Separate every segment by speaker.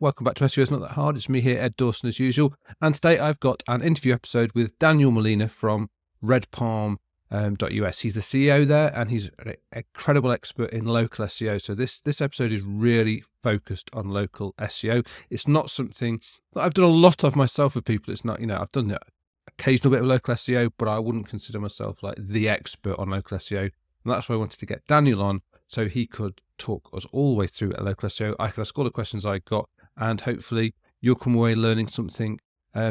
Speaker 1: Welcome back to SEO It's Not That Hard. It's me here, Ed Dawson, as usual. And today I've got an interview episode with Daniel Molina from redpalm.us. He's the CEO there, and he's an incredible expert in local SEO. So this episode is really focused on local SEO. It's not something that I've done a lot of myself with people. It's not, I've done the occasional bit of local SEO, but I wouldn't consider myself like the expert on local SEO. And that's why I wanted to get Daniel on, so he could talk us all the way through a local SEO. I could ask all the questions I got, and hopefully you'll come away learning something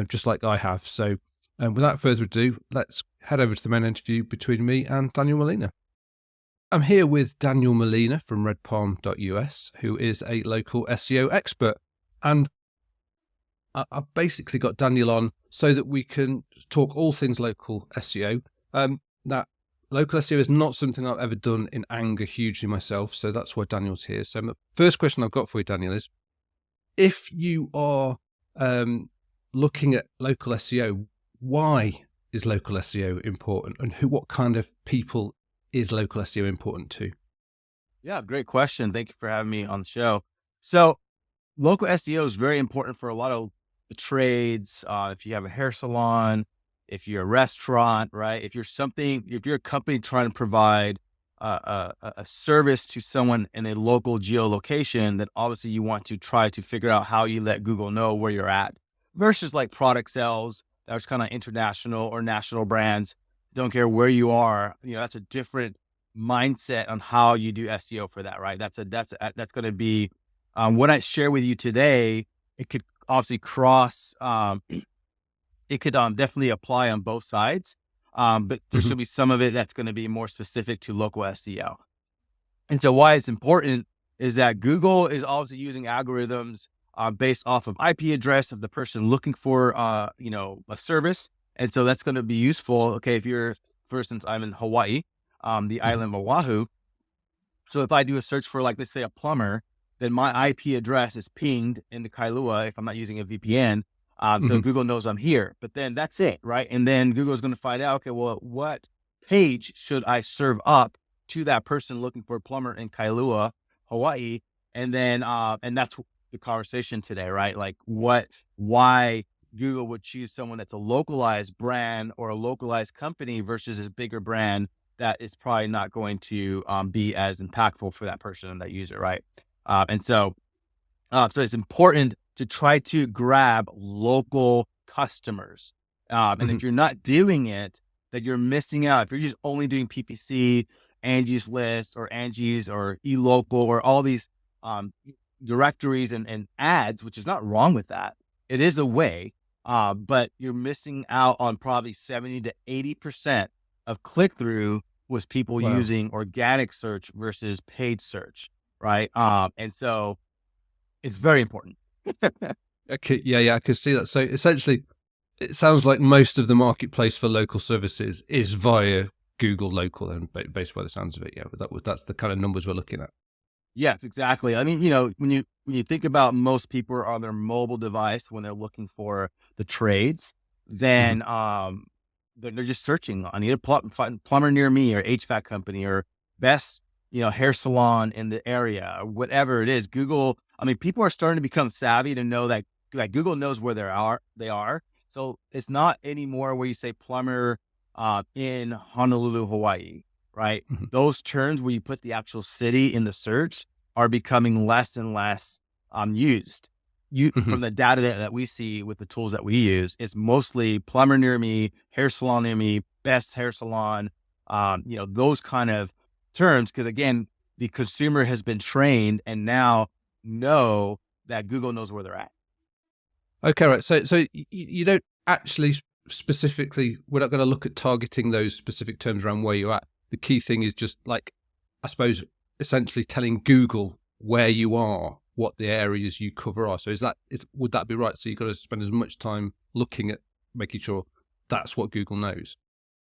Speaker 1: just like I have. So without further ado, let's head over to the main interview between me and Daniel Molina. I'm here with Daniel Molina from redpalm.us, who is a local SEO expert. And I've basically got Daniel on so that we can talk all things local SEO. Now, local SEO is not something I've ever done in anger hugely myself, so that's why Daniel's here. So the first question I've got for you, Daniel, is if you are looking at local SEO, why is local SEO important, and what kind of people is local SEO important to?
Speaker 2: Yeah, great question. Thank you for having me on the show. So local SEO is very important for a lot of the trades. If you have a hair salon, if you're a restaurant, right? If you're a company trying to provide a service to someone in a local geolocation, then obviously you want to try to figure out how you let Google know where you're at, versus like product sales. That's kind of international or national brands. Don't care where you are. That's a different mindset on how you do SEO for that, right? That's going to be what I share with you today. It could obviously cross. It could definitely apply on both sides. But there's going to be some of it that's going to be more specific to local SEO. And so why it's important is that Google is obviously using algorithms based off of IP address of the person looking for, a service. And so that's going to be useful. Okay. If you're, for instance, I'm in Hawaii, the island of Oahu. So if I do a search for, like, let's say a plumber, then my IP address is pinged into Kailua if I'm not using a VPN. So Google knows I'm here, but then that's it, right? And then Google's going to find out, okay, well, what page should I serve up to that person looking for a plumber in Kailua, Hawaii? And then, and that's the conversation today, right? Like why Google would choose someone that's a localized brand or a localized company versus a bigger brand that is probably not going to be as impactful for that person and that user, right? So it's important to try to grab local customers. And if you're not doing it, that you're missing out. If you're just only doing PPC, Angie's List or Angie's or eLocal or all these directories and ads, which is not wrong with that. It is a way, but you're missing out on probably 70 to 80% of click-through with people using organic search versus paid search, right? And so it's very important.
Speaker 1: Okay, yeah, I can see that. So essentially, it sounds like most of the marketplace for local services is via Google Local, and based by the sounds of it, yeah, that's the kind of numbers we're looking at.
Speaker 2: Yes, exactly. I mean, when you think about most people are on their mobile device when they're looking for the trades, then they're just searching. I need a plumber near me, or HVAC company, or best hair salon in the area, or whatever it is. Google. I mean, people are starting to become savvy to know that Google knows where they are. So it's not anymore where you say plumber in Honolulu, Hawaii, right? Those terms where you put the actual city in the search are becoming less and less used. From the data that we see with the tools that we use, it's mostly plumber near me, hair salon near me, best hair salon, those kind of terms. Because again, the consumer has been trained and now know that Google knows where they're at.
Speaker 1: Okay, right. So you don't actually specifically, we're not going to look at targeting those specific terms around where you're at. The key thing is just, like, I suppose, essentially telling Google where you are, what the areas you cover are. So would that be right? So you've got to spend as much time looking at making sure that's what Google knows.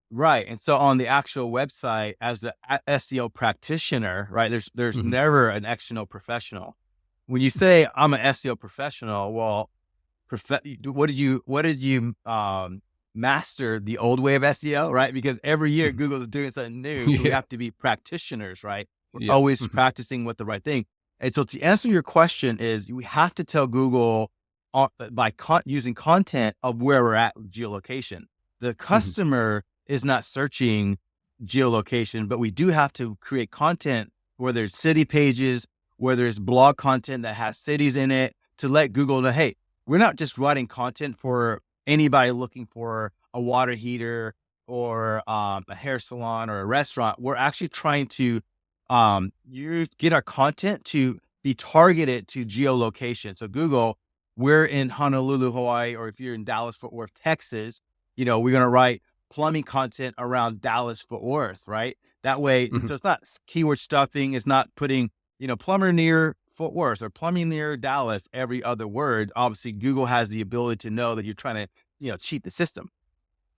Speaker 2: Right. And so on the actual website, as the SEO practitioner, right, there's never an SEO professional. When you say I'm an SEO professional, well, what did you master the old way of SEO, right? Because every year Google is doing something new. So we have to be practitioners, right? We're always practicing what the right thing. And so to answer your question is we have to tell Google by using content of where we're at geolocation. The
Speaker 1: Mhm.
Speaker 2: customer is not searching geolocation, but we do have to create content, whether it's city pages, whether it's blog content that has cities in it, to let Google know, hey, we're not just writing content for anybody looking for a water heater or a hair salon or a restaurant. We're actually trying to get our content to be targeted to geolocation. So Google, we're in Honolulu, Hawaii, or if you're in Dallas, Fort Worth, Texas, we're going to write plumbing content around Dallas, Fort Worth, right? That way,
Speaker 1: Mhm.
Speaker 2: so it's not keyword stuffing. It's not putting, plumber near Fort Worth or plumbing near Dallas every other word. Obviously, Google has the ability to know that you're trying to, cheat the system.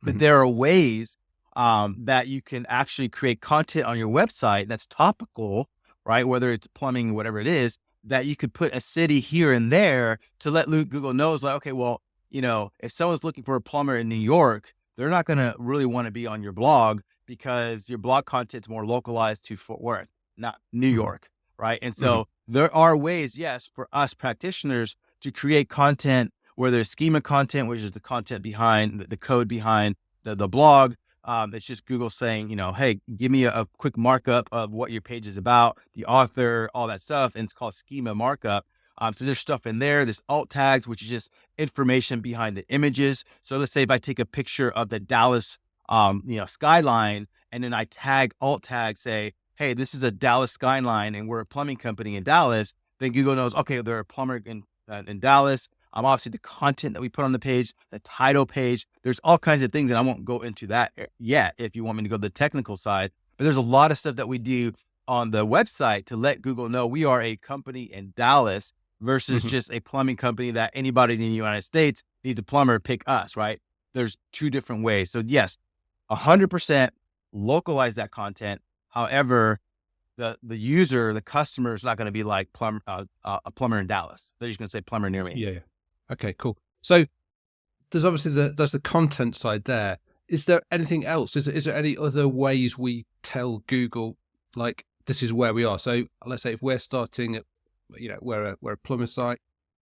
Speaker 2: But
Speaker 1: Mhm.
Speaker 2: there are ways that you can actually create content on your website that's topical, right? Whether it's plumbing, whatever it is, that you could put a city here and there to let Google knows, like, okay, well, if someone's looking for a plumber in New York, they're not going to really want to be on your blog because your blog content's more localized to Fort Worth, not New
Speaker 1: Mhm.
Speaker 2: York, right? And
Speaker 1: Mhm.
Speaker 2: so there are ways, yes, for us practitioners to create content where there's schema content, which is the content behind the code behind the blog. It's just Google saying, hey, give me a quick markup of what your page is about, the author, all that stuff. And it's called schema markup. So there's stuff in there. There's alt tags, which is just information behind the images. So let's say if I take a picture of the Dallas, skyline, and then I alt tag, say, hey, this is a Dallas skyline and we're a plumbing company in Dallas, then Google knows, okay, they're a plumber in Dallas. Obviously the content that we put on the page, the title page, there's all kinds of things, and I won't go into that yet if you want me to go to the technical side. But there's a lot of stuff that we do on the website to let Google know we are a company in Dallas versus
Speaker 1: Mhm.
Speaker 2: just a plumbing company that anybody in the United States needs a plumber, pick us, right? There's two different ways. So yes, 100% localize that content. However, the user, the customer is not going to be like a plumber in Dallas. They're just going to say plumber near me.
Speaker 1: Yeah, yeah. Okay, cool. So there's obviously there's the content side there. Is there anything else? Is there any other ways we tell Google, like, this is where we are? So let's say if we're starting at, we're a plumber site,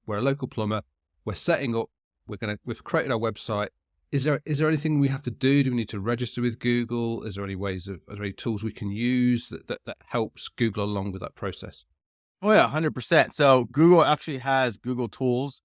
Speaker 1: we're a local plumber, we're setting up, we've created our website. Is there anything we have to do? Do we need to register with Google? Is there any are there any tools we can use that helps Google along with that process?
Speaker 2: Oh yeah, 100%. So Google actually has Google tools,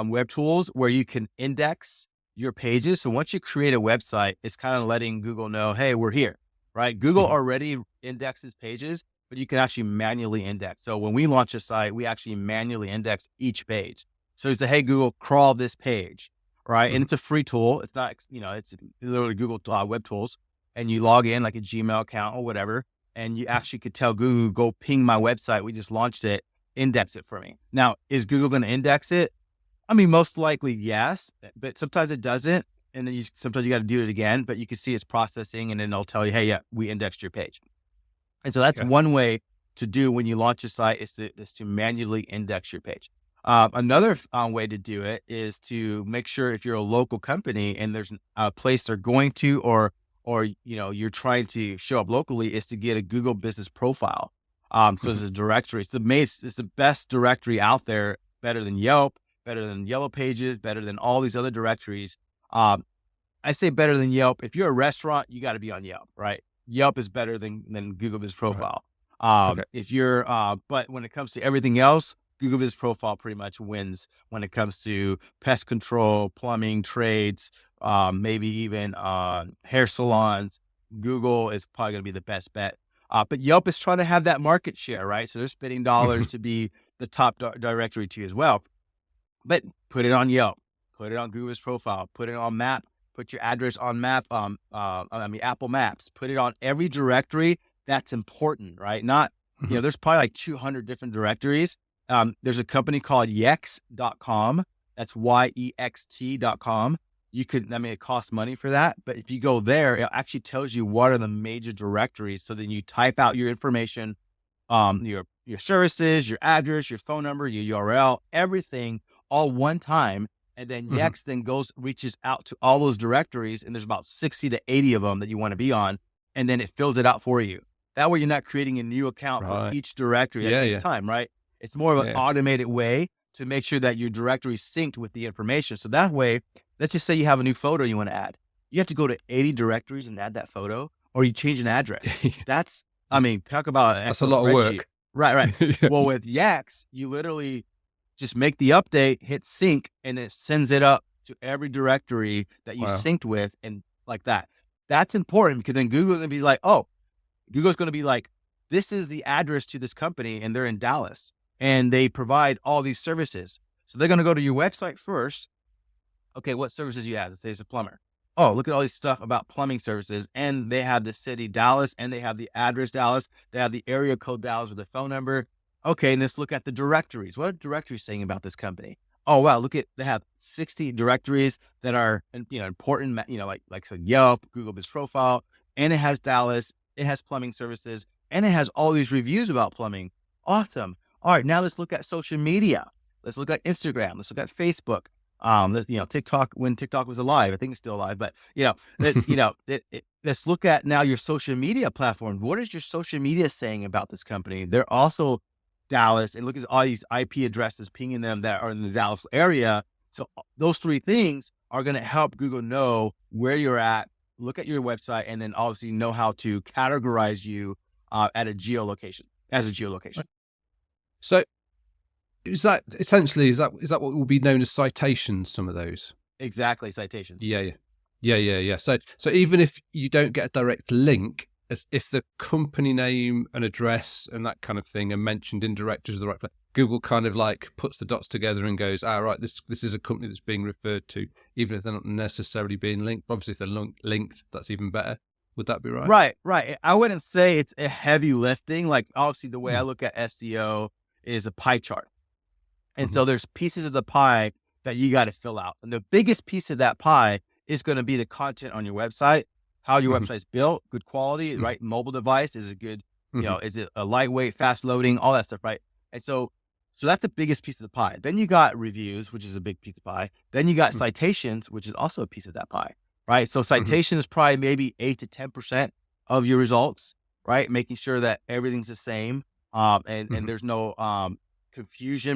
Speaker 2: web tools where you can index your pages. So once you create a website, it's kind of letting Google know, hey, we're here, right? Google
Speaker 1: Mhm.
Speaker 2: already indexes pages, but you can actually manually index. So when we launch a site, we actually manually index each page. So you say, hey, Google, crawl this page, right? And
Speaker 1: Mhm.
Speaker 2: it's a free tool. It's not, it's literally Google web tools, and you log in like a Gmail account or whatever, and you actually could tell Google, go ping my website. We just launched it, index it for me. Now, is Google going to index it? I mean, most likely, yes, but sometimes it doesn't. And then sometimes you got to do it again, but you can see it's processing and then they'll tell you, hey, yeah, we indexed your page. And so that's
Speaker 1: Yeah.
Speaker 2: one way to do when you launch a site is to manually index your page. Another way to do it is to make sure if you're a local company and there's a place they're going to, or you're trying to show up locally, is to get a Google Business Profile. So
Speaker 1: Mhm.
Speaker 2: there's a directory. It's the best directory out there, better than Yelp, better than Yellow Pages, better than all these other directories. Um, I say better than Yelp. If you're a restaurant, you got to be on Yelp, right? Yelp is better than Google Business
Speaker 1: Right.
Speaker 2: Profile.
Speaker 1: Okay.
Speaker 2: If you're, but when it comes to everything else, Google Business Profile pretty much wins when it comes to pest control, plumbing, trades, maybe even hair salons. Google is probably going to be the best bet. But Yelp is trying to have that market share, right? So they're spending dollars
Speaker 1: Mhm.
Speaker 2: to be the top directory to you as well. But put it on Yelp, put it on Google's profile, put it on Map, put your address on Map, Apple Maps, put it on every directory that's important, right? Not,
Speaker 1: Mhm.
Speaker 2: there's probably like 200 different directories. There's a company called yext.com. That's yext.com. It costs money for that, but if you go there, it actually tells you what are the major directories. So then you type out your information, your services, your address, your phone number, your URL, everything all one time. And then
Speaker 1: Mhm.
Speaker 2: Yext then reaches out to all those directories, and there's about 60 to 80 of them that you want to be on. And then it fills it out for you. That way you're not creating a new account for
Speaker 1: Right.
Speaker 2: each directory. That
Speaker 1: Yeah,
Speaker 2: takes
Speaker 1: yeah.
Speaker 2: time, right? It's more of an
Speaker 1: Yeah.
Speaker 2: automated way to make sure that your directory is synced with the information. So that way, let's just say you have a new photo you want to add. You have to go to 80 directories and add that photo, or you change an address. That's, I mean, talk about an
Speaker 1: That's a
Speaker 2: Excel
Speaker 1: lot of
Speaker 2: spreadsheet.
Speaker 1: work.
Speaker 2: Right, right.
Speaker 1: Yeah.
Speaker 2: Well, with Yax, you literally just make the update, hit sync, and it sends it up to every directory that you
Speaker 1: Wow.
Speaker 2: synced with, and like that. That's important because then Google's gonna be like, oh, Google's gonna be like, this is the address to this company, and they're in Dallas, and they provide all these services. So they're gonna go to your website first. Okay, what services you have? Let's say it's a plumber. Oh, look at all these stuff about plumbing services. And they have the city Dallas, and they have the address Dallas. They have the area code Dallas with the phone number. Okay, and let's look at the directories. What are directories saying about this company? Oh, wow, look at, they have 60 directories that are, important, like so Yelp, Google Business Profile, and it has Dallas, it has plumbing services, and it has all these reviews about plumbing. Awesome. All right, now let's look at social media. Let's look at Instagram. Let's look at Facebook. TikTok, when TikTok was alive, I think it's still alive, but let's look at now your social media platform. What is your social media saying about this company? They're also Dallas, and look at all these IP addresses pinging them that are in the Dallas area. So those three things are going to help Google know where you're at, look at your website, and then obviously know how to categorize you as a geolocation.
Speaker 1: So is that essentially, is that what will be known as citations, some of those?
Speaker 2: Exactly, citations.
Speaker 1: Yeah, yeah. Yeah. So even if you don't get a direct link, as if the company name and address and that kind of thing are mentioned in directories of the right place, Google kind of like puts the dots together and goes, right, this is a company that's being referred to, even if they're not necessarily being linked. Obviously, if they're linked, that's even better. Would that be right?
Speaker 2: Right. I wouldn't say it's a heavy lifting. Like, obviously, the way I
Speaker 1: Mm.
Speaker 2: look at SEO is a pie chart. And
Speaker 1: Mhm.
Speaker 2: so there's pieces of the pie that you got to fill out. And the biggest piece of that pie is going to be the content on your website, how your
Speaker 1: Mhm.
Speaker 2: website's built, good quality,
Speaker 1: Mhm.
Speaker 2: right? Mobile device is a good,
Speaker 1: Mhm.
Speaker 2: is it a lightweight, fast loading, all that stuff, right? And so that's the biggest piece of the pie. Then you got reviews, which is a big piece of pie. Then you got
Speaker 1: Mhm.
Speaker 2: citations, which is also a piece of that pie, right? So
Speaker 1: Mhm.
Speaker 2: citation is probably maybe 8 to 10% of your results, right? Making sure that everything's the same. And
Speaker 1: Mhm.
Speaker 2: there's no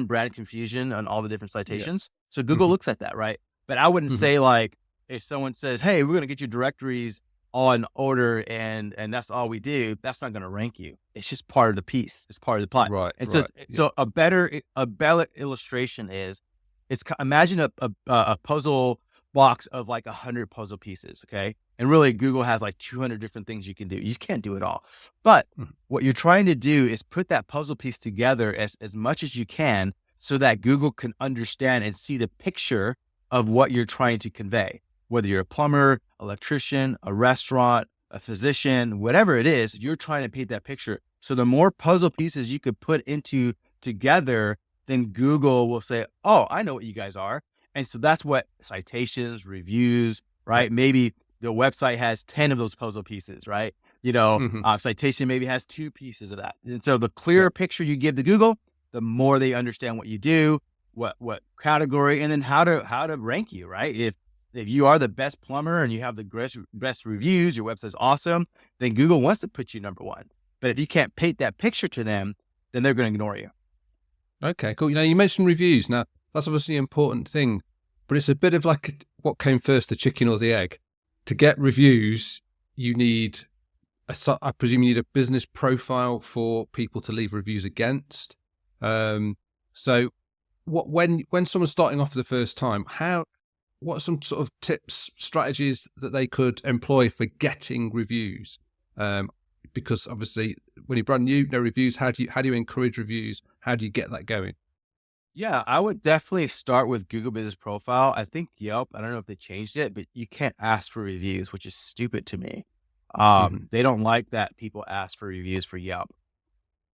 Speaker 2: brand confusion on all the different
Speaker 1: Yeah.
Speaker 2: citations. So Google
Speaker 1: Mhm.
Speaker 2: looks at that, right? But I wouldn't
Speaker 1: Mhm.
Speaker 2: say like, if someone says, "Hey, we're going to get your directories all in order and that's all we do," that's not going to rank you. It's just part of the piece. It's part of the plot.
Speaker 1: Right.
Speaker 2: And so,
Speaker 1: Right. Yeah.
Speaker 2: so a better illustration is, imagine a puzzle box of like 100 puzzle pieces. Okay. And really Google has like 200 different things you can do. You just can't do it all. But
Speaker 1: Mhm.
Speaker 2: what you're trying to do is put that puzzle piece together as much as you can so that Google can understand and see the picture of what you're trying to convey. Whether you're a plumber, electrician, a restaurant, a physician, whatever it is, you're trying to paint that picture. So the more puzzle pieces you could put into together, then Google will say, "Oh, I know what you guys are." And so that's what citations, reviews,
Speaker 1: Yeah.
Speaker 2: right? Maybe the website has 10 of those puzzle pieces, right?
Speaker 1: Mhm.
Speaker 2: Citation maybe has 2 pieces of that. And so the
Speaker 1: Yeah.
Speaker 2: clearer picture you give to Google, the more they understand what you do, what category, and then how to rank you, right? If you are the best plumber and you have the best reviews, your website's awesome, then Google wants to put you number one. But if you can't paint that picture to them, then they're going to ignore you.
Speaker 1: Okay, cool. You mentioned reviews. Now, that's obviously an important thing, but it's a bit of like what came first, the chicken or the egg? To get reviews, you need I presume you need a business profile for people to leave reviews against. So when someone's starting off for the first time, what are some sort of tips, strategies that they could employ for getting reviews? Because obviously when you're brand new, no reviews. How do you encourage reviews? How do you get that going?
Speaker 2: Yeah, I would definitely start with Google Business Profile. I think Yelp, I don't know if they changed it, but you can't ask for reviews, which is stupid to me.
Speaker 1: Mhm.
Speaker 2: They don't like that people ask for reviews for Yelp.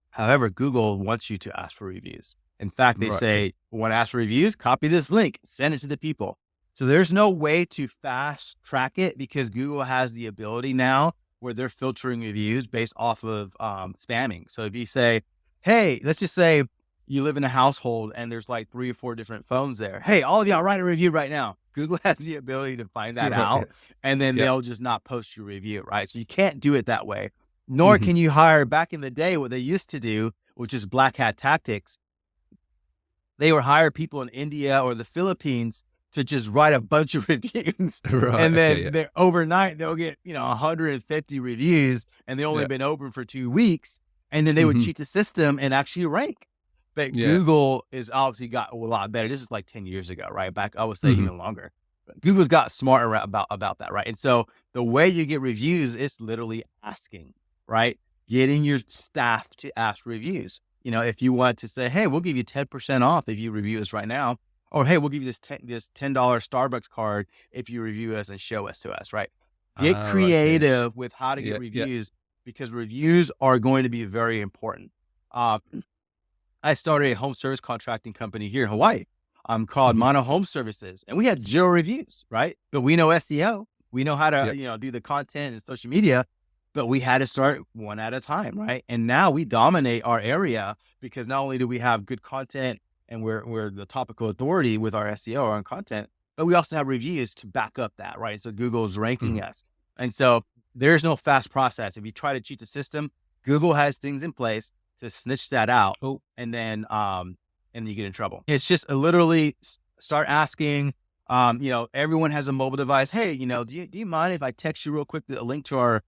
Speaker 2: However, Google wants you to ask for reviews. In fact, they
Speaker 1: Right. Okay.
Speaker 2: say, "Want to ask for reviews? Copy this link, send it to the people." So there's no way to fast track it because Google has the ability now where they're filtering reviews based off of spamming. So if you say, "Hey," let's just say you live in a household and there's like 3 or 4 different phones there. "Hey, all of y'all write a review right now." Google has the ability to find that
Speaker 1: Right. Yeah.
Speaker 2: out, and then
Speaker 1: Yeah.
Speaker 2: they'll just not post your review, right? So you can't do it that way. Nor
Speaker 1: Mhm.
Speaker 2: can you hire, back in the day, what they used to do, which is black hat tactics. they would hire people in India or the Philippines to just write a bunch of reviews.
Speaker 1: Right.
Speaker 2: And
Speaker 1: Okay.
Speaker 2: then
Speaker 1: Yeah.
Speaker 2: overnight they'll get, 150 reviews, and they only
Speaker 1: Yeah.
Speaker 2: been open for 2 weeks. And then they would
Speaker 1: Hmm.
Speaker 2: cheat the system and actually rank. But
Speaker 1: Yeah.
Speaker 2: Google is obviously got a lot better. This is like 10 years ago, right? Back, I would say
Speaker 1: Hmm.
Speaker 2: even longer. But Google's got smarter about that, right? And so the way you get reviews is literally asking, right? Getting your staff to ask reviews. If you want to say, hey, we'll give you 10% off if you review us right now, or hey, we'll give you this $10 Starbucks card if you review us and show us to us, right? Get
Speaker 1: Right. Okay.
Speaker 2: creative with how to
Speaker 1: Yeah.
Speaker 2: get
Speaker 1: Yeah.
Speaker 2: reviews, because reviews are going to be very important. Uh, I started a home service contracting company here in Hawaii, called
Speaker 1: Hmm.
Speaker 2: Mono Home Services, and we had 0 reviews, right? But we know SEO, we know how to,
Speaker 1: Yeah.
Speaker 2: do the content and social media, but we had to start one at a time, right? And now we dominate our area, because not only do we have good content and we're the topical authority with our SEO on content, but we also have reviews to back up that, right? So Google is ranking
Speaker 1: Hmm.
Speaker 2: us, and so there's no fast process. If you try to cheat the system, Google has things in place to snitch that out,
Speaker 1: Oh.
Speaker 2: and then you get in trouble. It's just literally start asking. Everyone has a mobile device. Hey, do you mind if I text you real quick a link to our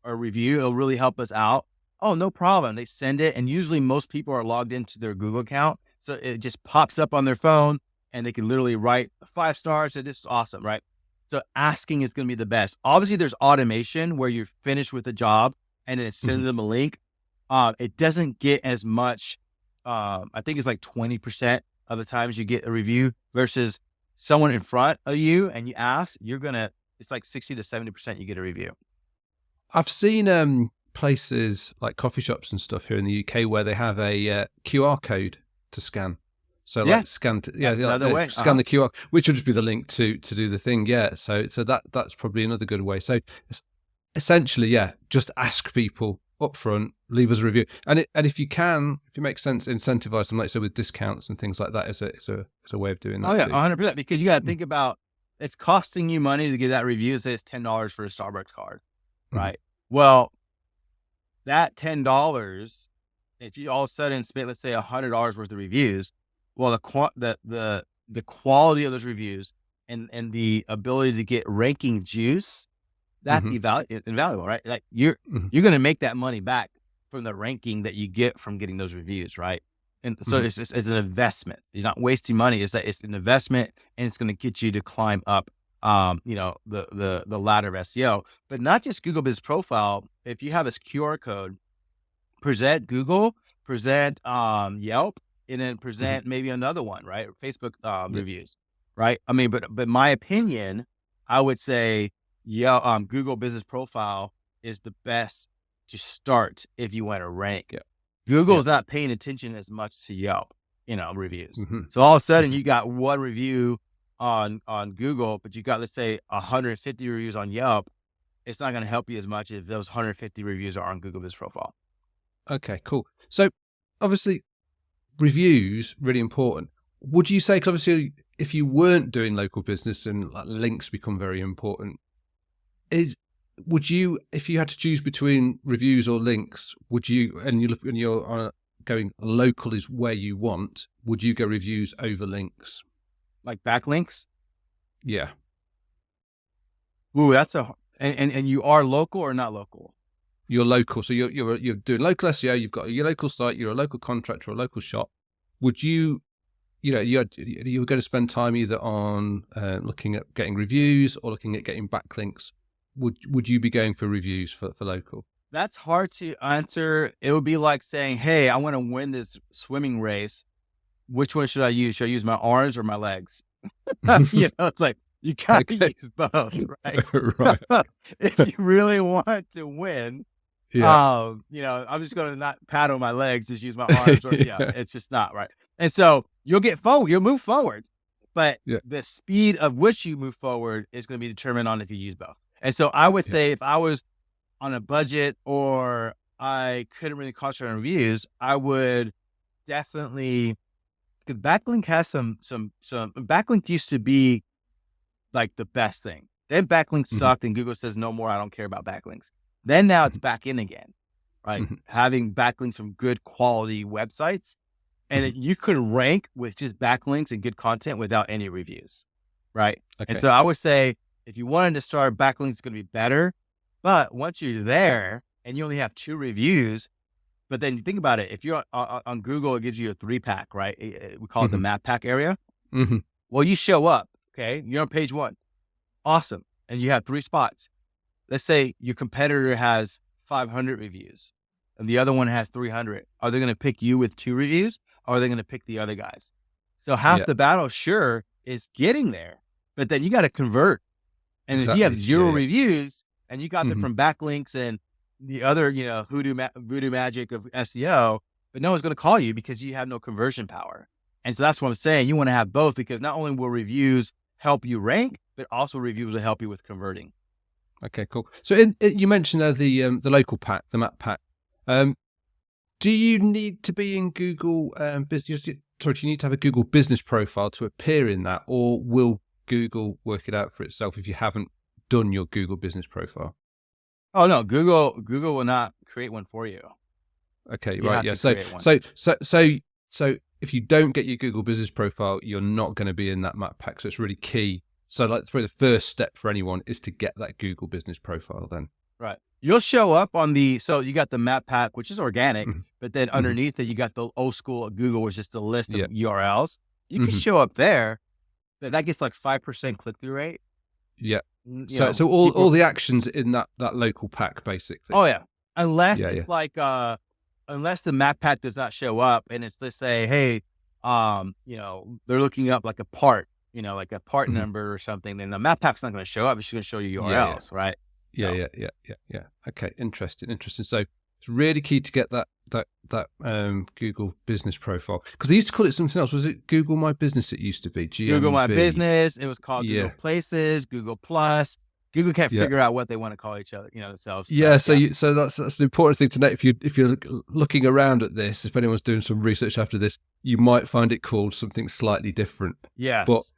Speaker 2: review? It'll really help us out. Oh, no problem. They send it, and usually most people are logged into their Google account, so it just pops up on their phone, and they can literally write 5 stars. So this is awesome, right? So asking is going to be the best. Obviously, there's automation where you're finished with the job and then it sends
Speaker 1: Hmm.
Speaker 2: them a link. It doesn't get as much. I think it's like 20% of the times you get a review versus someone in front of you and you ask, it's like 60 to 70% you get a review.
Speaker 1: I've seen places like coffee shops and stuff here in the UK where they have a QR code to scan. So
Speaker 2: Yeah,
Speaker 1: like scan,
Speaker 2: that's another way.
Speaker 1: scan the QR, which will just be the link to do the thing. Yeah. So that's probably another good way. So essentially, yeah, just ask people up front, leave us a review, and if it makes sense, incentivize them, like so with discounts and things like that. It's a way of doing
Speaker 2: Oh
Speaker 1: that
Speaker 2: yeah,
Speaker 1: too.
Speaker 2: 100%. Because you got to
Speaker 1: Mm.
Speaker 2: think about, it's costing you money to get that review. Say it's $10 for a Starbucks card,
Speaker 1: Mhm.
Speaker 2: right? Well, that $10, if you all of a sudden spent, let's say $100 worth of reviews, well, the quality of those reviews and the ability to get ranking juice, that's
Speaker 1: Mhm.
Speaker 2: invaluable, right? Like
Speaker 1: Mhm.
Speaker 2: you're going to make that money back from the ranking that you get from getting those reviews, right? And so
Speaker 1: Mhm.
Speaker 2: it's an investment. You're not wasting money. It's an investment, and it's going to get you to climb up, the ladder of SEO. But not just Google Business Profile. If you have this QR code, present Google, present Yelp, and then
Speaker 1: Mhm.
Speaker 2: present maybe another one, right? Facebook
Speaker 1: Yeah.
Speaker 2: reviews, right? I mean, but my opinion, I would say, yeah, Google Business Profile is the best to start if you want to rank.
Speaker 1: Yeah.
Speaker 2: Google
Speaker 1: Yeah.
Speaker 2: is not paying attention as much to Yelp, reviews.
Speaker 1: Mhm.
Speaker 2: So all of a sudden
Speaker 1: Mhm.
Speaker 2: you got one review on Google, but you got, let's say, 150 reviews on Yelp. It's not going to help you as much if those 150 reviews are on Google Business Profile.
Speaker 1: Okay, cool. So obviously reviews really important. Would you say, 'cause obviously if you weren't doing local business and like links become very important, is would you, if you had to choose between reviews or links, would you, and you look and you're going local is where you want, would you go reviews over links?
Speaker 2: Like backlinks.
Speaker 1: Yeah.
Speaker 2: Ooh, and you are local or not local?
Speaker 1: You're local. So you're doing local SEO, you've got your local site, you're a local contractor or a local shop. Would you, you were going to spend time either on looking at getting reviews or looking at getting backlinks. Would you be going for reviews for local?
Speaker 2: That's hard to answer. It would be like saying, "Hey, I want to win this swimming race. Which one should I use? Should I use my arms or my legs?" It's like you gotta
Speaker 1: Okay.
Speaker 2: use both, right?
Speaker 1: Right.
Speaker 2: If you really want to win,
Speaker 1: Yeah.
Speaker 2: I'm just gonna not paddle my legs, just use my arms, or
Speaker 1: Yeah.
Speaker 2: it's just not right. And so you'll move forward, but
Speaker 1: Yeah.
Speaker 2: the speed of which you move forward is going to be determined on if you use both. And so I would
Speaker 1: Yeah.
Speaker 2: say, if I was on a budget or I couldn't really concentrate on reviews, I would definitely, because backlink has some backlink used to be like the best thing. Then backlinks
Speaker 1: Mhm.
Speaker 2: sucked and Google says, no more, I don't care about backlinks. Then now it's
Speaker 1: Mhm.
Speaker 2: back in again, right?
Speaker 1: Mhm.
Speaker 2: Having backlinks from good quality websites And you could rank with just backlinks and good content without any reviews, right? And
Speaker 1: Okay.
Speaker 2: so I would say if you wanted to start, backlinks is going to be better. But once you're there and you only have 2 reviews, but then you think about it, if you're on Google, it gives you a 3-pack, right? We call it the
Speaker 1: Mhm.
Speaker 2: map pack area.
Speaker 1: Mhm.
Speaker 2: Well, you show up, okay? You're on page 1. Awesome. And you have 3 spots. Let's say your competitor has 500 reviews and the other one has 300. Are they going to pick you with 2 reviews, or are they going to pick the other guys? So half
Speaker 1: Yeah.
Speaker 2: the battle, sure, is getting there, but then you got to convert. And if you have
Speaker 1: Exactly.
Speaker 2: 0
Speaker 1: Yeah.
Speaker 2: reviews and you got them
Speaker 1: Mhm.
Speaker 2: from backlinks and the other, voodoo magic of SEO, but no one's going to call you because you have no conversion power. And so that's what I'm saying. You want to have both, because not only will reviews help you rank, but also reviews will help you with converting.
Speaker 1: Okay, cool. So you mentioned there the local pack, the map pack. Do you need to be in Google business? Sorry, do you need to have a Google business profile to appear in that, or will Google work it out for itself if you haven't done your Google business profile?
Speaker 2: Oh no, Google will not create one for you.
Speaker 1: Okay,
Speaker 2: You
Speaker 1: right,
Speaker 2: have
Speaker 1: yeah.
Speaker 2: to
Speaker 1: So
Speaker 2: create one.
Speaker 1: so so so so if you don't get your Google business profile, you're not going to be in that map pack. So it's really key. So like, probably the first step for anyone is to get that Google business profile. Then.
Speaker 2: Right. You'll show up on so you got the map pack, which is organic,
Speaker 1: Mhm.
Speaker 2: but then
Speaker 1: Mhm.
Speaker 2: underneath it, you got the old school Google, which is just a list of
Speaker 1: Yeah.
Speaker 2: URLs. You can
Speaker 1: Mhm.
Speaker 2: show up there, but that gets like 5% click through rate.
Speaker 1: Yeah.
Speaker 2: You
Speaker 1: So
Speaker 2: know,
Speaker 1: so all
Speaker 2: people,
Speaker 1: the actions in that local pack basically.
Speaker 2: oh yeah. Unless
Speaker 1: Yeah, yeah.
Speaker 2: it's like, unless the map pack does not show up and it's, let's say, hey, they're looking up like a part, like a part
Speaker 1: Mhm.
Speaker 2: number or something, then the map pack's not going to show up. It's just going to show you
Speaker 1: Yeah, yeah.
Speaker 2: URLs, right?
Speaker 1: Yeah,
Speaker 2: So
Speaker 1: yeah, yeah, yeah, yeah. Okay, interesting, interesting. So it's really key to get that Google business profile, because they used to call it something else. Was it Google My Business? It used to be
Speaker 2: Google My
Speaker 1: GMB.
Speaker 2: Business. It was called Google
Speaker 1: Yeah,
Speaker 2: Places, Google Plus. Google can't
Speaker 1: yeah,
Speaker 2: figure out what they want to call each other, themselves.
Speaker 1: yeah.
Speaker 2: But
Speaker 1: So
Speaker 2: yeah,
Speaker 1: that's an important thing to note. If you're looking around at this, if anyone's doing some research after this, you might find it called something slightly different. But
Speaker 2: yes,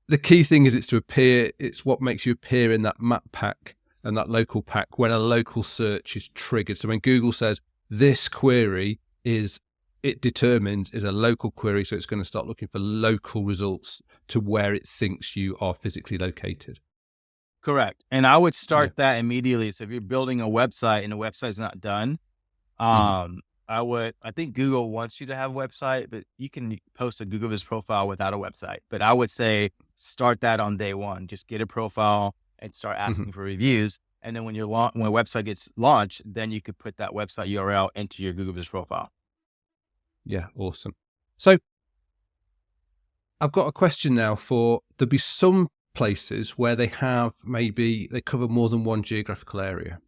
Speaker 1: the key thing is it's to appear. It's what makes you appear in that map pack and that local pack when a local search is triggered. So when Google says this query it determines is a local query, so it's going to start looking for local results to where it thinks you are physically located.
Speaker 2: correct. And I would
Speaker 1: Yeah.
Speaker 2: start that immediately. So if you're building a website and the website's not done,
Speaker 1: Hmm.
Speaker 2: I think Google wants you to have a website, but you can post a Google Business profile without a website. But I would say start that on day 1. Just get a profile and start
Speaker 1: Hmm.
Speaker 2: asking for reviews. And then when when a website gets launched, then you could put that website URL into your Google Business profile.
Speaker 1: Yeah. Awesome. So I've got a question now. There'll be some places where they cover more than one geographical area.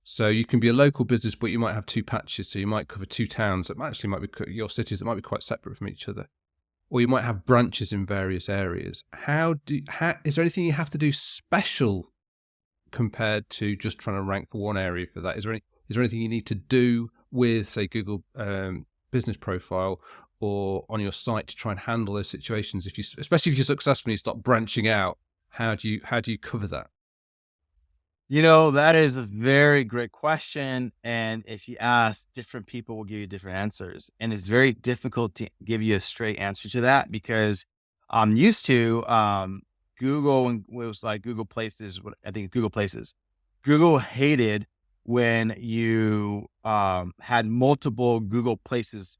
Speaker 1: So you can be a local business, but you might have 2 patches. So you might cover 2 towns that actually might be your cities that might be quite separate from each other, or you might have branches in various areas. Is there anything you have to do special compared to just trying to rank for one area for that? Is there anything you need to do with, say, Google business profile or on your site to try and handle those situations? Especially if you're successful and you start branching out, how do you cover that?
Speaker 2: That is a very great question. And if you ask, different people will give you different answers. And it's very difficult to give you a straight answer to that, because I'm used to Google, and it was like Google Places. I think Google Places. Google hated when you had multiple Google Places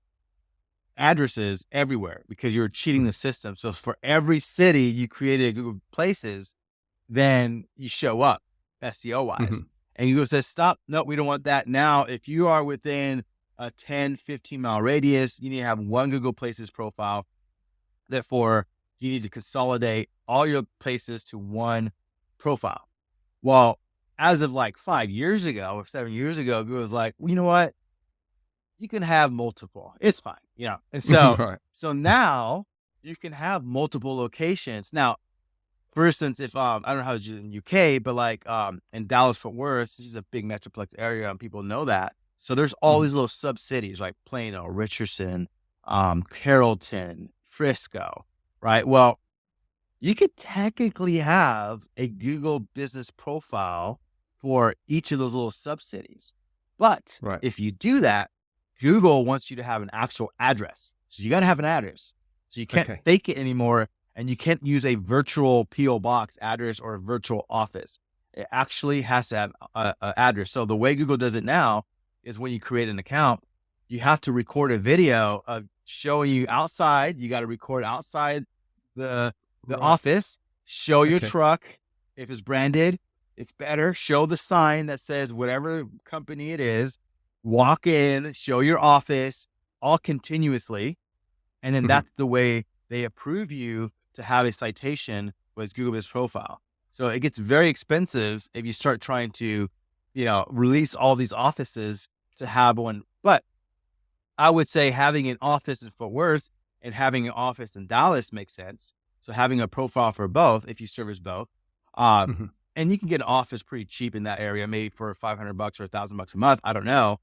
Speaker 2: addresses everywhere, because you were cheating
Speaker 1: Mhm.
Speaker 2: the system. So for every city you created a Google Places, then you show up SEO wise.
Speaker 1: Mhm.
Speaker 2: And Google says, stop. No, we don't want that. Now, if you are within a 10, 15-mile radius, you need to have one Google Places profile. Therefore, you need to consolidate all your places to one profile. Well, as of like 5 years ago or 7 years ago, Google was like, well, you know what? You can have multiple. It's fine. And so,
Speaker 1: Right.
Speaker 2: so now you can have multiple locations. Now, for instance, if I don't know how it's in UK, but like in Dallas Fort Worth, this is a big metroplex area and people know that. So there's all
Speaker 1: Mhm.
Speaker 2: these little sub cities like Plano, Richardson, Carrollton, Frisco, right? Well, you could technically have a Google business profile for each of those little sub cities. But
Speaker 1: Right.
Speaker 2: if you do that, Google wants you to have an actual address. So you got to have an address. So you can't
Speaker 1: Okay.
Speaker 2: fake it anymore. And you can't use a virtual PO box address or a virtual office. It actually has to have a address. So the way Google does it now is when you create an account, you have to record a video of showing you outside. You got to record outside the
Speaker 1: Right.
Speaker 2: office, show your
Speaker 1: Okay.
Speaker 2: truck. If it's branded, it's better. Show the sign that says whatever company it is, walk in, show your office, all continuously. And then
Speaker 1: Mhm.
Speaker 2: that's the way they approve you to have a citation with Google Business Profile. So it gets very expensive if you start trying to, release all these offices to have one. But I would say having an office in Fort Worth and having an office in Dallas makes sense. So having a profile for both, if you service both, uh,
Speaker 1: Mhm.
Speaker 2: and you can get an office pretty cheap in that area, maybe for $500 or $1,000 a month. I don't know.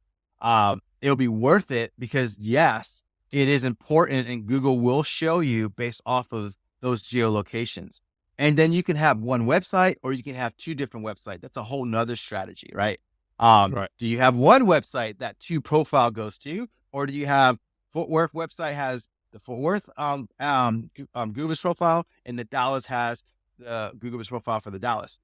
Speaker 2: It'll be worth it because yes, it is important, and Google will show you based off of those geolocations. And then you can have one website or you can have two different websites. That's a whole nother strategy, right?
Speaker 1: Right.
Speaker 2: Do you have one website that two profile goes to, or do you have Fort Worth website has the Fort Worth Google Business profile, and the Dallas has the Google Business profile for the Dallas?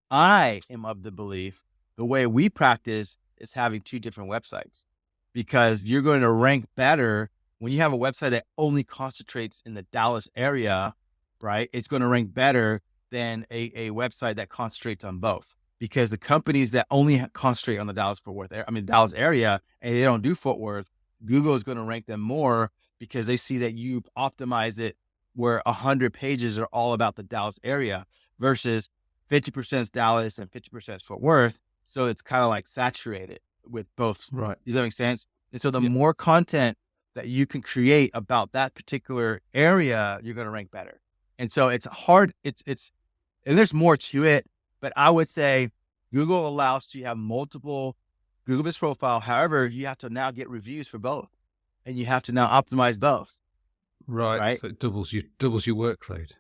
Speaker 2: I am of the belief the way we practice is having two different websites, because you're going to rank better when you have a website that only concentrates in the Dallas area, right? It's going to rank better than a website that concentrates on both, because the companies that only concentrate on the Dallas area, and they don't do Fort Worth, Google is going to rank them more because they see that you optimize it where 100 pages are all about the Dallas area versus 50% is Dallas and 50% is Fort Worth. So it's kind of like saturated with both.
Speaker 1: Right.
Speaker 2: Does that make sense? And so the
Speaker 1: Yeah.
Speaker 2: more content that you can create about that particular area, you're going to rank better. And so it's hard. And there's more to it, but I would say Google allows you to have multiple Google Business profile. However, you have to now get reviews for both, and you have to now optimize both.
Speaker 1: Right.
Speaker 2: Right.
Speaker 1: So it doubles your workload.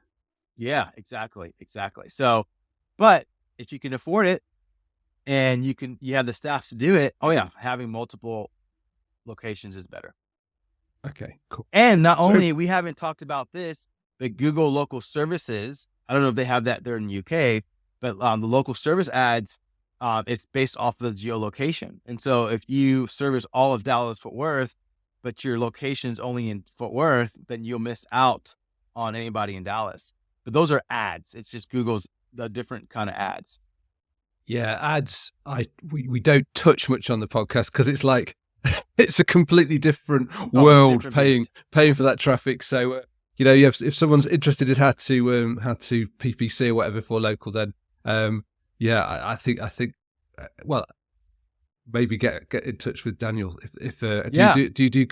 Speaker 2: Yeah, exactly. Exactly. So, but if you can afford it, and you have the staff to do it, oh yeah, having multiple locations is better.
Speaker 1: Okay. Cool.
Speaker 2: And not
Speaker 1: So
Speaker 2: only, we haven't talked about this, but Google local services, I don't know if they have that there in the UK, but the local service ads, it's based off of the geolocation. And so if you service all of Dallas Fort Worth, but your location's only in Fort Worth, then you'll miss out on anybody in Dallas. But those are ads. It's just Google's the different kind of ads.
Speaker 1: yeah, ads. We don't touch much on the podcast because it's like it's a completely different
Speaker 2: Oh,
Speaker 1: world
Speaker 2: different
Speaker 1: paying
Speaker 2: beast.
Speaker 1: for that traffic. So if someone's interested in how to PPC or whatever for local, then yeah, I think well, maybe get in touch with Daniel if
Speaker 2: Yeah.
Speaker 1: do you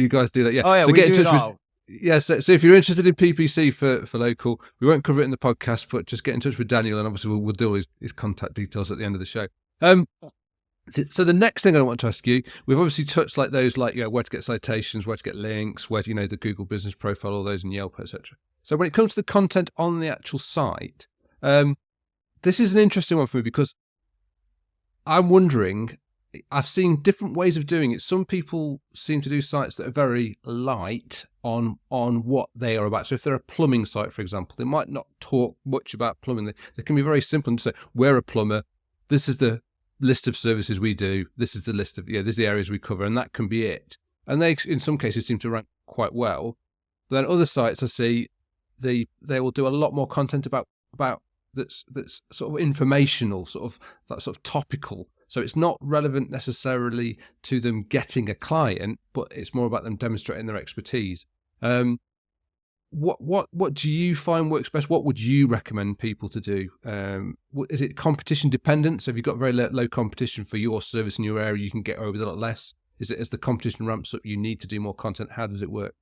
Speaker 1: guys do that? Yeah,
Speaker 2: Oh yeah,
Speaker 1: so
Speaker 2: we
Speaker 1: get in
Speaker 2: do it
Speaker 1: touch with.
Speaker 2: all.
Speaker 1: Yeah, so if you're interested in PPC for local, we won't cover it in the podcast, but just get in touch with Daniel, and obviously we'll do his contact details at the end of the show. So the next thing I want to ask you, we've obviously touched like those, like where to get citations, where to get links, where the Google Business Profile, all those, and Yelp, etc. So when it comes to the content on the actual site, this is an interesting one for me because I'm wondering. I've seen different ways of doing it. Some people seem to do sites that are very light on what they are about. So if they're a plumbing site, for example, they might not talk much about plumbing. They can be very simple and say, we're a plumber. This is the list of services we do. This is the list of, this is the areas we cover. And that can be it. And they, in some cases, seem to rank quite well. But then other sites I see, they will do a lot more content about that's sort of informational, that sort of topical. So it's not relevant necessarily to them getting a client, but it's more about them demonstrating their expertise. What do you find works best? What would you recommend people to do? Is it competition dependent? So if you've got very low competition for your service in your area, you can get away with a lot less. Is it as the competition ramps up, you need to do more content? How does it work?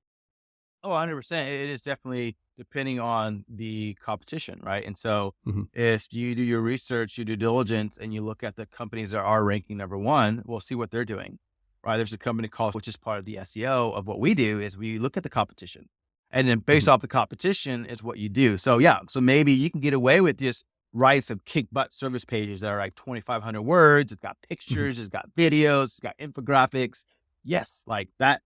Speaker 2: Oh, 100%. It is definitely depending on the competition, right? And so
Speaker 1: Mm-hmm.
Speaker 2: if you do your research, you do diligence, and you look at the companies that are ranking number one, we'll see what they're doing, right? There's a company called, which is part of the SEO of what we do, is we look at the competition. And then based
Speaker 1: Mm-hmm.
Speaker 2: off the competition is what you do. So yeah, so maybe you can get away with just write some kick butt service pages that are like 2,500 words. It's got
Speaker 1: Mm-hmm.
Speaker 2: pictures, it's got videos, it's got infographics. yes, like that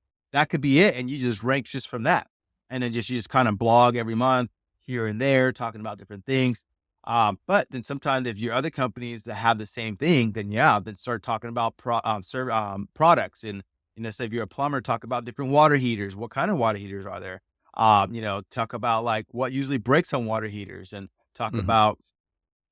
Speaker 2: could be it. And you just rank just from that. And then you just kind of blog every month here and there, talking about different things. But then sometimes if you're other companies that have the same thing, then then start talking about products. And, say if you're a plumber, talk about different water heaters. What kind of water heaters are there? Talk about like what usually breaks on water heaters, and talk
Speaker 1: Hmm.
Speaker 2: about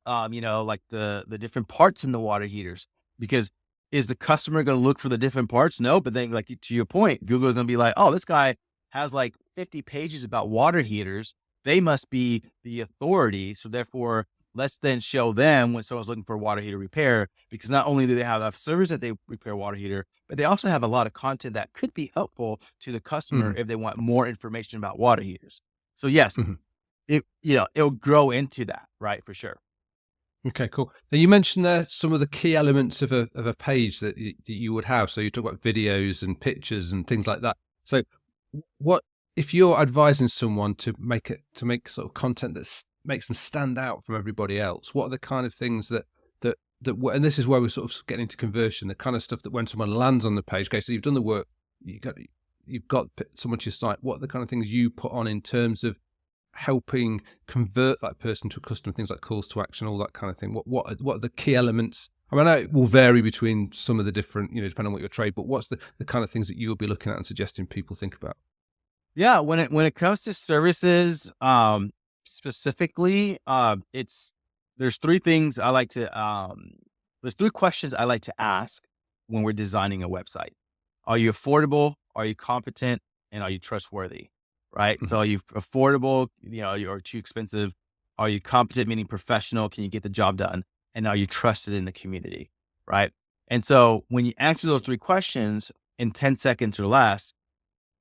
Speaker 2: like the different parts in the water heaters. Because is the customer going to look for the different parts? No, but then like to your point, Google's going to be like, oh, this guy has like 50 pages about water heaters. They must be the authority. So therefore, let's then show them when someone's looking for water heater repair, because not only do they have a service that they repair water heater, but they also have a lot of content that could be helpful to the customer
Speaker 1: Hmm.
Speaker 2: if they want more information about water heaters. So yes,
Speaker 1: Hmm.
Speaker 2: it'll grow into that, right? For sure.
Speaker 1: Okay, cool. Now you mentioned there some of the key elements of a page that you would have. So you talk about videos and pictures and things like that. So what if you're advising someone to make sort of content that makes them stand out from everybody else? What are the kind of things and this is where we're sort of getting into conversion, the kind of stuff that when someone lands on the page, okay, so you've done the work, you've got someone to your site. What are the kind of things you put on in terms of helping convert that person to a customer, things like calls to action, all that kind of thing? What are the key elements? I mean, I know it will vary between some of the different, depending on what your trade, but what's the kind of things that you'll be looking at and suggesting people think about?
Speaker 2: Yeah, when it comes to services, specifically, it's there's three things I like to there's three questions I like to ask when we're designing a website. Are you affordable? Are you competent? And are you trustworthy? Right. So
Speaker 1: Mhm,
Speaker 2: are you affordable? Or too expensive? Are you competent, meaning professional? Can you get the job done? And are you trusted in the community? Right. And so when you answer those three questions in 10 seconds or less,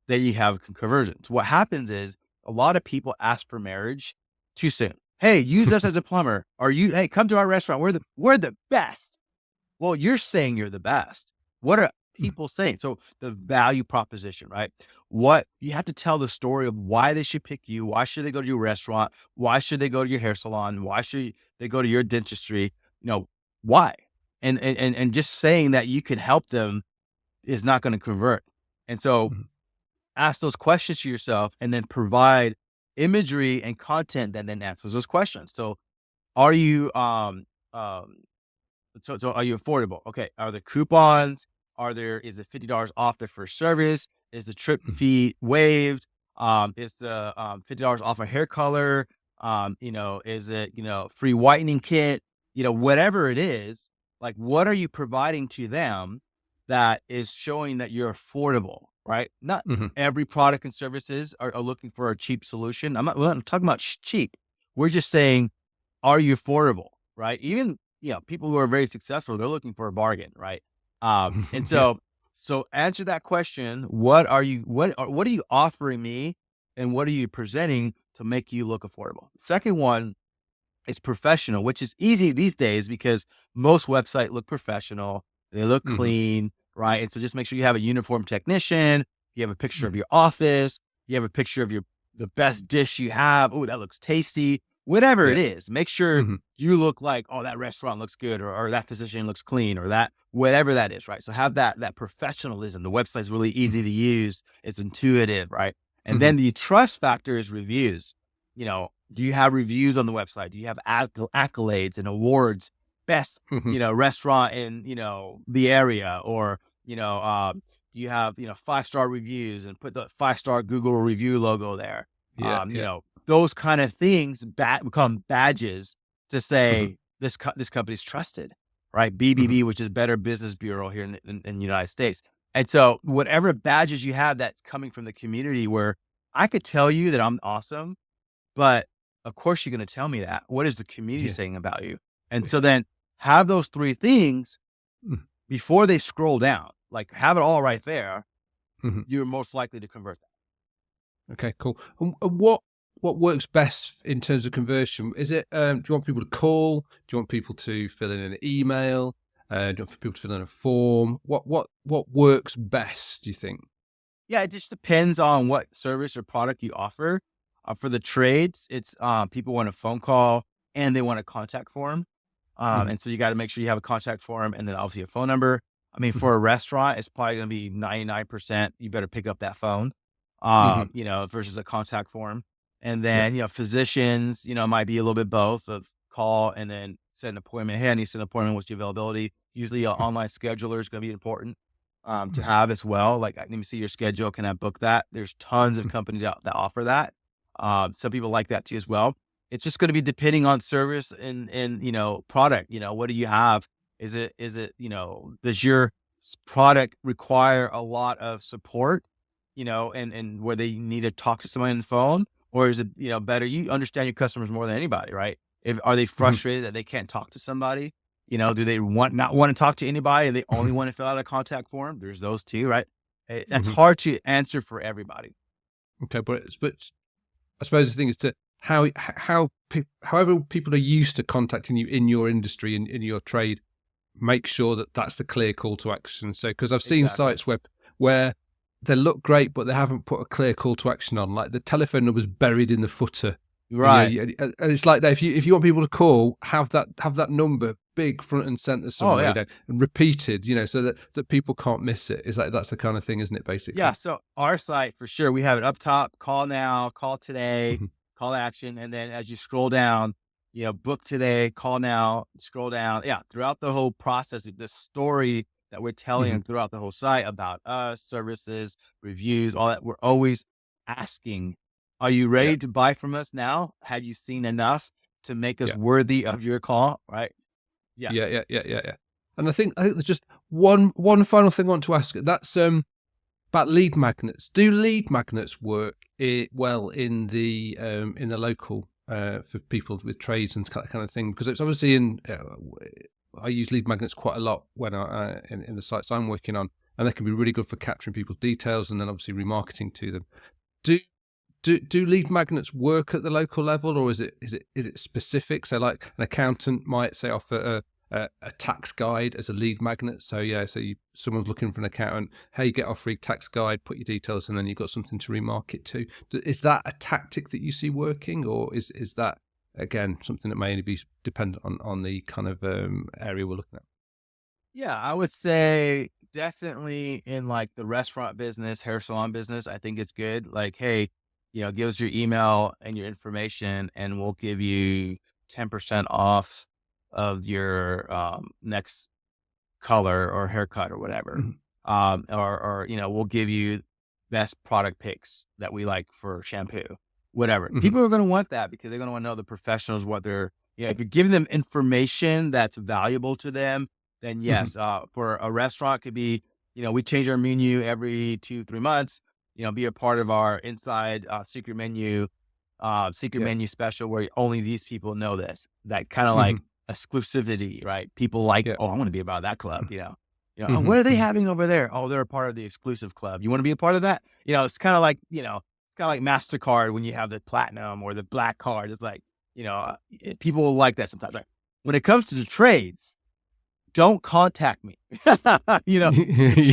Speaker 2: then you have conversions. What happens is a lot of people ask for marriage too soon. Hey, use us as a plumber. Hey, come to our restaurant. We're the best. Well, you're saying you're the best. What are
Speaker 1: mhm,
Speaker 2: people saying? So the value proposition, right? What you have to tell the story of why they should pick you. Why should they go to your restaurant? Why should they go to your hair salon? Why should they go to your dentistry? Why? And just saying that you can help them is not going to convert. And so
Speaker 1: mhm,
Speaker 2: ask those questions to yourself, and then provide imagery and content that then answers those questions. So are you um so are you affordable? Okay. Are there coupons? Is it $50 off the first service? Is the trip
Speaker 1: mhm,
Speaker 2: fee waived? Is the $50 off a hair color? Is it, free whitening kit? Whatever it is, like what are you providing to them that is showing that you're affordable, right? Not
Speaker 1: mhm.
Speaker 2: every product and services are looking for a cheap solution. We're not talking about cheap. We're just saying, are you affordable? Right? Even, people who are very successful, they're looking for a bargain, right? And
Speaker 1: Yeah.
Speaker 2: so answer that question. What are you offering me, and what are you presenting to make you look affordable? Second one is professional, which is easy these days because most websites look professional. They look
Speaker 1: Mhm,
Speaker 2: clean, right? And so just make sure you have a uniform technician. You have a picture of
Speaker 1: mhm.
Speaker 2: your office. You have a picture of the best dish you have. Oh, that looks tasty. Whatever it
Speaker 1: Yeah.
Speaker 2: is, make sure
Speaker 1: Mhm,
Speaker 2: you look like, oh, that restaurant looks good, or that physician looks clean, or that whatever that is, right? So have that professionalism. The website's really
Speaker 1: mhm,
Speaker 2: easy to use. It's intuitive, right? And
Speaker 1: mhm,
Speaker 2: then the trust factor is reviews. Do you have reviews on the website? Do you have accolades and awards? Best,
Speaker 1: mhm.
Speaker 2: restaurant in, the area, or, do you have, 5-star reviews and put the 5-star Google review logo there?
Speaker 1: Yeah, yeah.
Speaker 2: Those kind of things become badges to
Speaker 1: Mhm,
Speaker 2: say this company's trusted, right?
Speaker 1: mhm.
Speaker 2: BBB, which is Better Business Bureau here in the United States. And so whatever badges you have that's coming from the community, where I could tell you that I'm awesome, but of course you're gonna tell me that. What is the community
Speaker 1: Yeah,
Speaker 2: saying about you? And
Speaker 1: yeah.
Speaker 2: so then have those 3 things
Speaker 1: Mm,
Speaker 2: before they scroll down, like, have it all right there.
Speaker 1: mhm.
Speaker 2: You're most likely to convert that.
Speaker 1: Okay, cool. And what works best in terms of conversion? Is it, do you want people to call? Do you want people to fill in an email? Do you want people to fill in a form? What works best, do you think?
Speaker 2: Yeah, it just depends on what service or product you offer. For the trades, it's, people want a phone call and they want a contact form.
Speaker 1: Mhm,
Speaker 2: And so you gotta make sure you have a contact form and then obviously a phone number. I mean,
Speaker 1: Mhm.
Speaker 2: for a restaurant, it's probably going to be 99%. You better pick up that phone,
Speaker 1: Mhm.
Speaker 2: versus a contact form. And
Speaker 1: Yeah.
Speaker 2: then, physicians, it might be a little bit both of call and then set an appointment. Hey, I need to set an appointment. What's your availability? Usually an
Speaker 1: Mhm.
Speaker 2: online scheduler is going to be important to
Speaker 1: Mhm.
Speaker 2: have as well. Like, let me see your schedule. Can I book that? There's tons of
Speaker 1: Mhm.
Speaker 2: companies that offer that. Some people like that too as well. It's just going to be depending on service and product. What do you have? Is it does your product require a lot of support, and where they need to talk to somebody on the phone, or is it, better? You understand your customers more than anybody, right? If Are they
Speaker 1: Mhm.
Speaker 2: frustrated that they can't talk to somebody? Do they not want to talk to anybody? And they only
Speaker 1: Mhm.
Speaker 2: want to fill out a contact form? There's those too, right? That's
Speaker 1: Mhm.
Speaker 2: hard to answer for everybody.
Speaker 1: Okay, but I suppose the thing is to however people are used to contacting you in your industry, in your trade, make sure that that's the clear call to action. So, because I've seen
Speaker 2: Exactly.
Speaker 1: sites where they look great, but they haven't put a clear call to action on, like the telephone number's buried in the footer, and
Speaker 2: Right.
Speaker 1: and it's like that. If you want people to call, have that number big front and center
Speaker 2: Oh
Speaker 1: somewhere,
Speaker 2: yeah.
Speaker 1: and repeated, so that people can't miss it. Is like that's the kind of thing, isn't it?
Speaker 2: Yeah,
Speaker 1: Basically.
Speaker 2: so our site for sure, we have it up top, call now, call today,
Speaker 1: Mhm.
Speaker 2: call action, and then as you scroll down, book today, call now, scroll down. Yeah, throughout the whole process, the story that we're
Speaker 1: Mhm.
Speaker 2: telling throughout the whole site about us, services, reviews, all that, we're always asking, are you
Speaker 1: Yeah.
Speaker 2: ready to buy from us now? Have you seen enough to make us
Speaker 1: Yeah.
Speaker 2: worthy of your call? Right?
Speaker 1: Yeah.
Speaker 2: Yes.
Speaker 1: Yeah. Yeah. Yeah. Yeah. And I think there's just one final thing I want to ask. That's about lead magnets. Do lead magnets work well in the local for people with trades and that kind of thing? Because it's obviously I use lead magnets quite a lot when in the sites I'm working on, and they can be really good for capturing people's details and then obviously remarketing to them. Do do lead magnets work at the local level, or is it specific? So, like an accountant might say offer a tax guide as a lead magnet. So yeah, someone's looking for an accountant. Hey, get our free tax guide. Put your details, and then you've got something to remarket to. Is that a tactic that you see working, or is that again something that may only be dependent on the kind of area we're looking at?
Speaker 2: Yeah, I would say definitely in like the restaurant business, hair salon business, I think it's good. Like, hey, give us your email and your information, and we'll give you 10% off of your next color or haircut or whatever.
Speaker 1: Mhm.
Speaker 2: Or we'll give you best product picks that we like for shampoo, whatever.
Speaker 1: Mhm.
Speaker 2: People are going to want that because they're going to want to know the professionals, if you're giving them information that's valuable to them, then
Speaker 1: Mhm.
Speaker 2: yes, for a restaurant, it could be, we change our menu every 2, 3 months, be a part of our inside secret
Speaker 1: Yeah.
Speaker 2: menu special where only these people know this, that kind of
Speaker 1: Mhm.
Speaker 2: like exclusivity, right? People like,
Speaker 1: Yeah.
Speaker 2: oh, I want to be about that club, oh, what
Speaker 1: Mhm.
Speaker 2: are they
Speaker 1: Mhm.
Speaker 2: having over there? Oh, they're a part of the exclusive club. You want to be a part of that? It's kind of like MasterCard when you have the platinum or the black card. It's like, people will like that sometimes. Right? When it comes to the trades, don't contact me. The
Speaker 1: Yeah.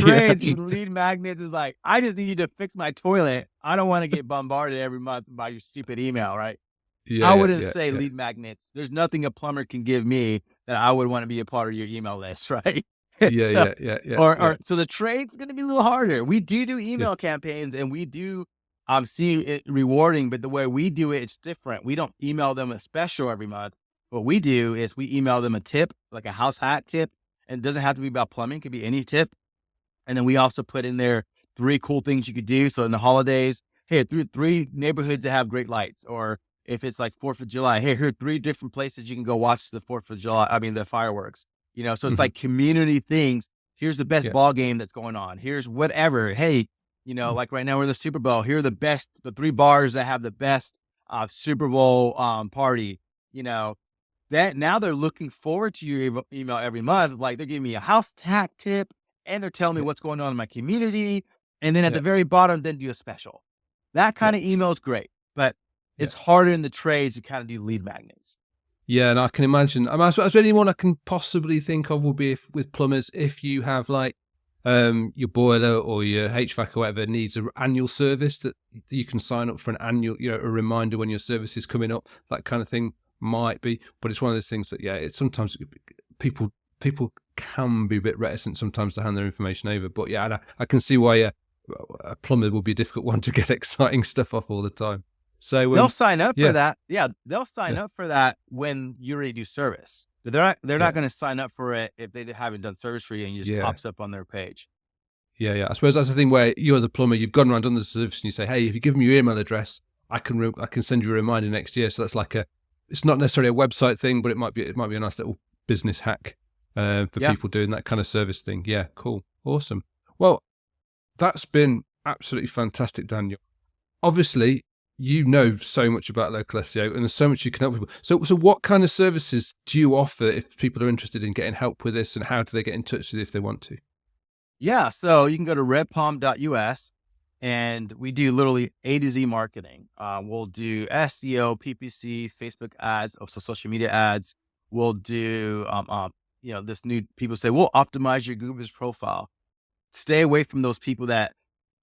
Speaker 2: trades, the lead magnets is like, I just need you to fix my toilet. I don't want to get bombarded every month by your stupid email, right?
Speaker 1: Yeah.
Speaker 2: I
Speaker 1: Yeah.
Speaker 2: wouldn't
Speaker 1: Yeah.
Speaker 2: say
Speaker 1: Yeah.
Speaker 2: lead magnets. There's nothing a plumber can give me that I would want to be a part of your email list, right?
Speaker 1: Yeah.
Speaker 2: So,
Speaker 1: Yeah. Yeah. Yeah. Yeah.
Speaker 2: or so the trade's going to be a little harder. We do
Speaker 1: Yeah.
Speaker 2: email campaigns and we do see it rewarding, but the way we do it, it's different. We don't email them a special every month. What we do is we email them a tip, like a house hack tip, and it doesn't have to be about plumbing; it could be any tip. And then we also put in there 3 cool things you could do. So in the holidays, hey, three neighborhoods that have great lights. Or if it's like 4th of July, hey, here are 3 different places you can go watch the 4th of July. I mean, the fireworks. So it's
Speaker 1: Mhm.
Speaker 2: like community things. Here's the best
Speaker 1: Yeah.
Speaker 2: ball game that's going on. Here's whatever. Hey,
Speaker 1: Mm.
Speaker 2: like right now we're in the Super Bowl. Here are the 3 bars that have the best Super Bowl party. You know, that now they're looking forward to your email every month. Like they're giving me a house tack tip and they're telling me
Speaker 1: Yeah.
Speaker 2: what's going on in my community. And then at
Speaker 1: Yeah.
Speaker 2: the very bottom, then do a special. That
Speaker 1: Yeah.
Speaker 2: kind of email is great, but
Speaker 1: Yeah.
Speaker 2: it's harder in the trades to kind of do lead magnets.
Speaker 1: Yeah, and I can imagine. I suppose the only one I can possibly think of would be if, with plumbers, if you have like your boiler or your HVAC or whatever needs an annual service that you can sign up for an annual, a reminder when your service is coming up. That kind of thing might be, but it's one of those things that yeah, it's sometimes people people can be a bit reticent sometimes to hand their information over. But yeah, and I can see why a plumber will be a difficult one to get exciting stuff off all the time. So
Speaker 2: They'll sign up for
Speaker 1: yeah,
Speaker 2: that. Yeah, they'll sign
Speaker 1: yeah,
Speaker 2: up for that when you already do service. But they're
Speaker 1: yeah,
Speaker 2: not going to sign up for it if they haven't done service for you and it just
Speaker 1: yeah.
Speaker 2: pops up on their page.
Speaker 1: Yeah, yeah. I suppose that's the thing where you're the plumber, you've gone around done the service, and you say, "Hey, if you give me your email address, I can send you a reminder next year." So that's like it's not necessarily a website thing, but it might be a nice little business hack for
Speaker 2: Yeah.
Speaker 1: people doing that kind of service thing. Yeah, cool, awesome. Well, that's been absolutely fantastic, Daniel. Obviously, you know so much about local SEO, and there's so much you can help people. So what kind of services do you offer if people are interested in getting help with this, and how do they get in touch with you if they want to?
Speaker 2: Yeah. So you can go to redpalm.us and we do literally A to Z marketing. We'll do SEO, PPC, Facebook ads, also social media ads. We'll do, this new people say, we'll optimize your Google's profile. Stay away from those people that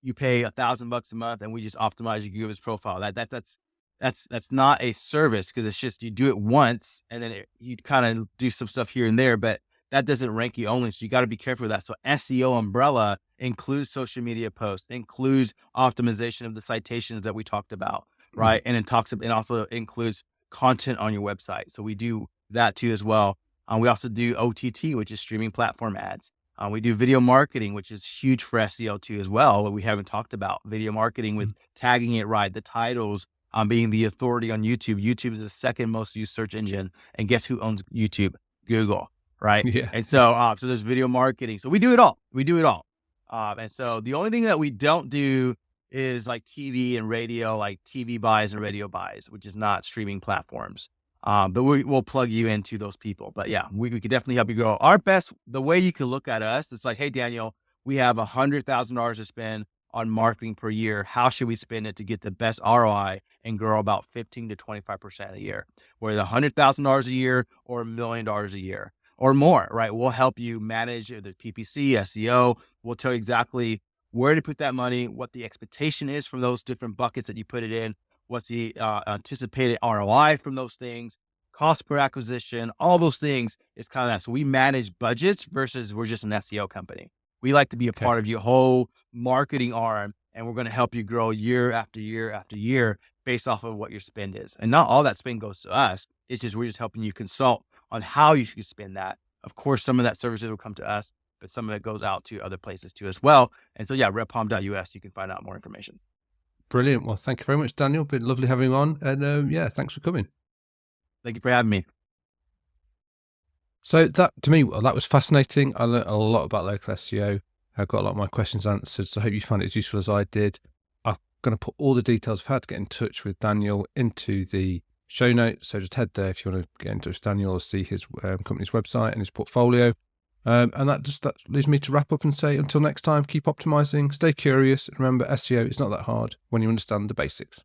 Speaker 2: you pay $1,000 a month and we just optimize your Google's profile. That's not a service because it's just you do it once and then you kind of do some stuff here and there, but that doesn't rank you only. So you got to be careful with that. So SEO umbrella includes social media posts, includes optimization of the citations that we talked about,
Speaker 1: Mhm.
Speaker 2: right? And it also includes content on your website. So we do that too as well. We also do OTT, which is streaming platform ads. We do video marketing, which is huge for SEO too as well. What we haven't talked about video marketing with tagging it right, the titles, being the authority on YouTube. YouTube is the second most used search engine, and guess who owns YouTube? Google, right?
Speaker 1: Yeah.
Speaker 2: And so there's video marketing. So we do it all. We do it all. And so the only thing that we don't do is like TV and radio, like TV buys and radio buys, which is not streaming platforms. But we'll plug you into those people. But yeah, we could definitely help you grow. The way you can look at us, it's like, hey, Daniel, we have $100,000 to spend on marketing per year. How should we spend it to get the best ROI and grow about 15 to 25% a year? Whether $100,000 a year or $1 million a year or more, right? We'll help you manage the PPC, SEO. We'll tell you exactly where to put that money, what the expectation is from those different buckets that you put it in, what's the anticipated ROI from those things, cost per acquisition, all those things is kind of that. So we manage budgets versus we're just an SEO company. We like to be a
Speaker 1: Okay.
Speaker 2: part of your whole marketing arm, and we're going to help you grow year after year after year based off of what your spend is. And not all that spend goes to us. It's just we're just helping you consult on how you should spend that. Of course, some of that services will come to us, but some of it goes out to other places too as well. And so yeah, redpalm.us, you can find out more information.
Speaker 1: Brilliant. Well, thank you very much, Daniel. Been lovely having you on. And yeah, thanks for coming.
Speaker 2: Thank you for having me.
Speaker 1: So that, to me, well, that was fascinating. I learned a lot about local SEO. I got a lot of my questions answered. So I hope you found it as useful as I did. I'm going to put all the details of how to get in touch with Daniel into the show notes. So just head there if you want to get in touch with Daniel or see his company's website and his portfolio. And that leaves me to wrap up and say, until next time, keep optimizing, stay curious, and remember, SEO is not that hard when you understand the basics.